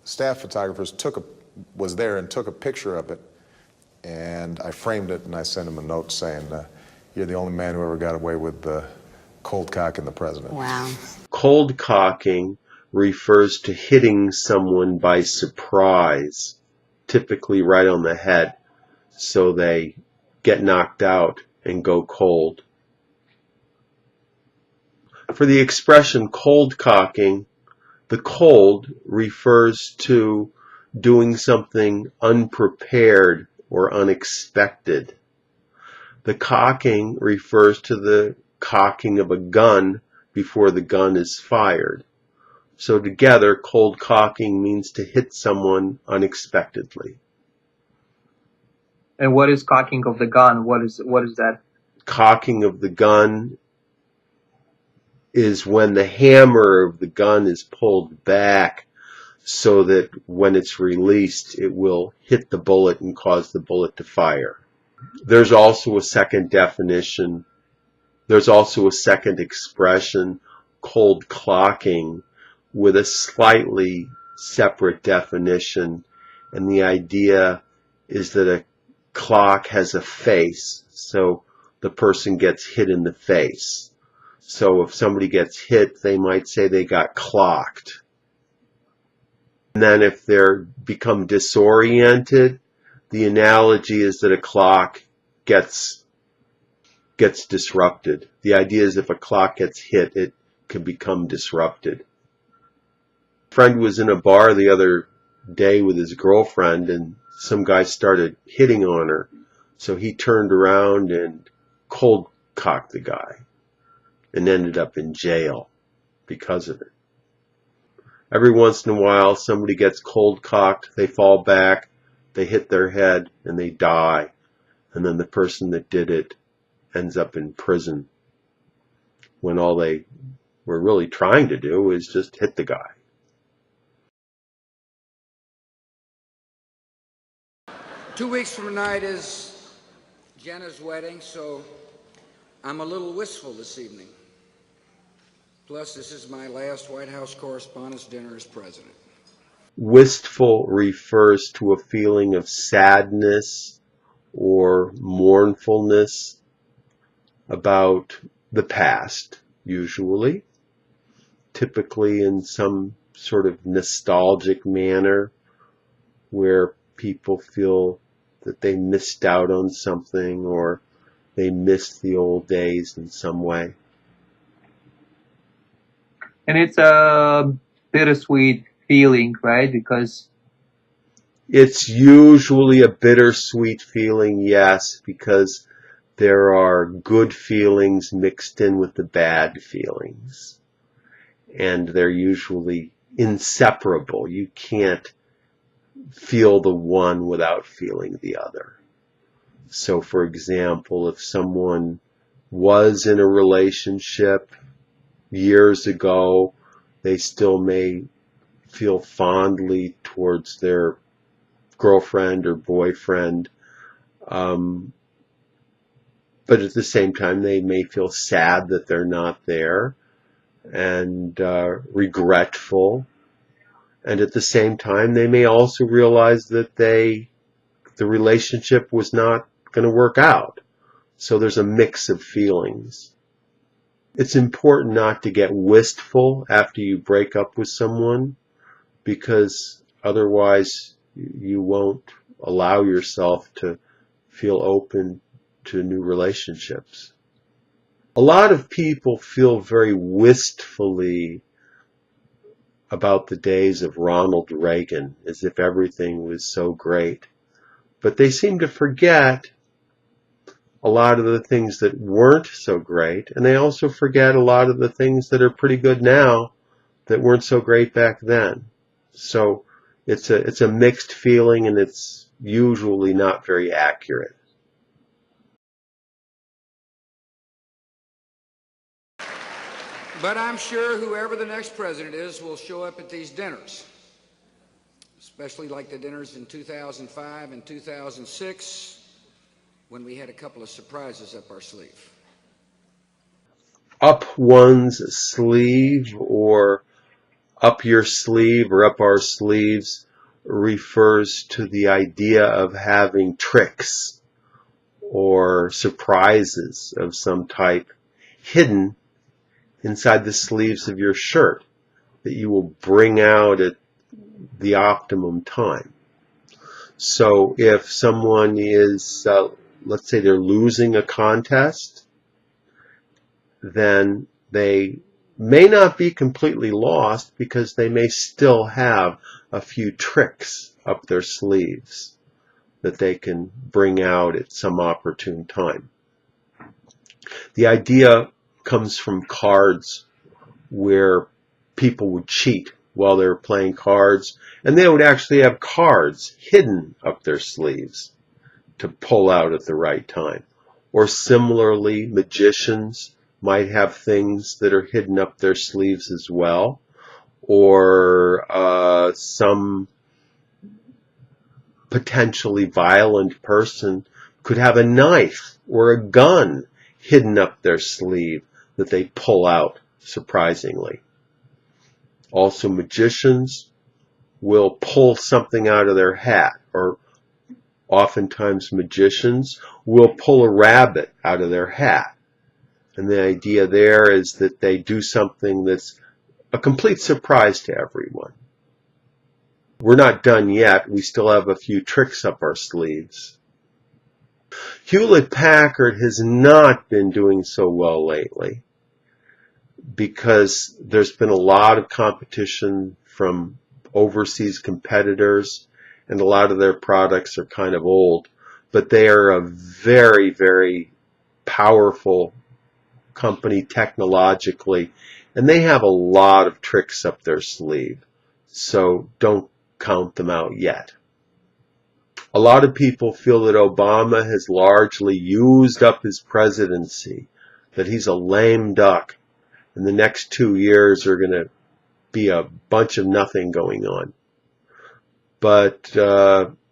staff photographers was there and took a picture of it, and I framed it and I sent him a note saying, "You're the only man who ever got away with cold cocking the president." Wow. Cold cocking refers to hitting someone by surprise, typically right on the head, so they get knocked out and go cold. For the expression cold cocking, the cold refers to doing something unprepared or unexpected. The cocking refers to the cocking of a gun before the gun is fired. So together, cold cocking means to hit someone unexpectedly. And what is cocking of the gun? What is that? Cocking of the gun is when the hammer of the gun is pulled back so that when it's released, it will hit the bullet and cause the bullet to fire. There's also a second definition. There's also a second expression, cold clocking, with a slightly separate definition. And the idea is that a clock has a face, so the person gets hit in the face. So if somebody gets hit, they might say they got clocked. And then if they become disoriented, the analogy is that a clock gets disrupted. The idea is if a clock gets hit, it can become disrupted. A friend was in a bar the other day with his girlfriend, and some guy started hitting on her. So he turned around and cold cocked the guy and ended up in jail because of it. Every once in a while, somebody gets cold cocked, they fall back, they hit their head, and they die. And then the person that did it ends up in prison when all they were really trying to do is just hit the guy. Two weeks from tonight is Jenna's wedding, so I'm a little wistful this evening. Plus, this is my last White House Correspondents' Dinner as president. Wistful refers to a feeling of sadness or mournfulness about the past, usually, typically in some sort of nostalgic manner where people feel that they missed out on something or they missed the old days in some way. And it's a bittersweet feeling, right? Because it's usually a bittersweet feeling, yes, because there are good feelings mixed in with the bad feelings. And they're usually inseparable. You can't feel the one without feeling the other. So, for example, if someone was in a relationship years ago, they still may feel fondly towards their girlfriend or boyfriend, but at the same time they may feel sad that they're not there and regretful, and at the same time they may also realize that the relationship was not going to work out. So there's a mix of feelings. It's important not to get wistful after you break up with someone, because otherwise you won't allow yourself to feel open to new relationships. A lot of people feel very wistfully about the days of Ronald Reagan, as if everything was so great. But they seem to forget a lot of the things that weren't so great, and they also forget a lot of the things that are pretty good now that weren't so great back then. So it's a mixed feeling, and it's usually not very accurate. But I'm sure whoever the next president is will show up at these dinners, especially like the dinners in 2005 and 2006, when we had a couple of surprises up our sleeve. Up one's sleeve, or up your sleeve or up our sleeves refers to the idea of having tricks or surprises of some type hidden inside the sleeves of your shirt that you will bring out at the optimum time. So if someone is, let's say they're losing a contest, then they may not be completely lost because they may still have a few tricks up their sleeves that they can bring out at some opportune time. The idea comes from cards where people would cheat while they were playing cards, and they would actually have cards hidden up their sleeves to pull out at the right time. Or similarly, magicians might have things that are hidden up their sleeves as well, or some potentially violent person could have a knife or a gun hidden up their sleeve that they pull out surprisingly. Also, magicians will pull something out of their hat, or oftentimes magicians will pull a rabbit out of their hat. And the idea there is that they do something that's a complete surprise to everyone. We're not done yet. We still have a few tricks up our sleeves. Hewlett-Packard has not been doing so well lately because there's been a lot of competition from overseas competitors, and a lot of their products are kind of old, but they are a very, very powerful company technologically, and they have a lot of tricks up their sleeve, so don't count them out yet. A lot of people feel that Obama has largely used up his presidency, that he's a lame duck, and the next 2 years are going to be a bunch of nothing going on. But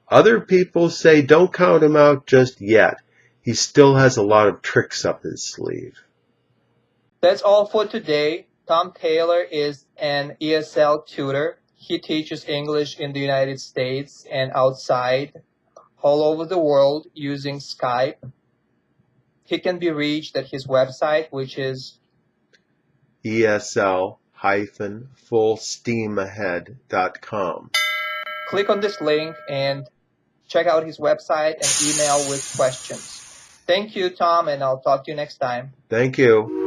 other people say don't count him out just yet. He still has a lot of tricks up his sleeve. That's all for today. Tom Taylor is an ESL tutor. He teaches English in the United States and outside, all over the world using Skype. He can be reached at his website, which is ESL-fullsteamahead.com. click on this link and check out his website and email with questions. Thank you, Tom, and I'll talk to you next time. Thank you.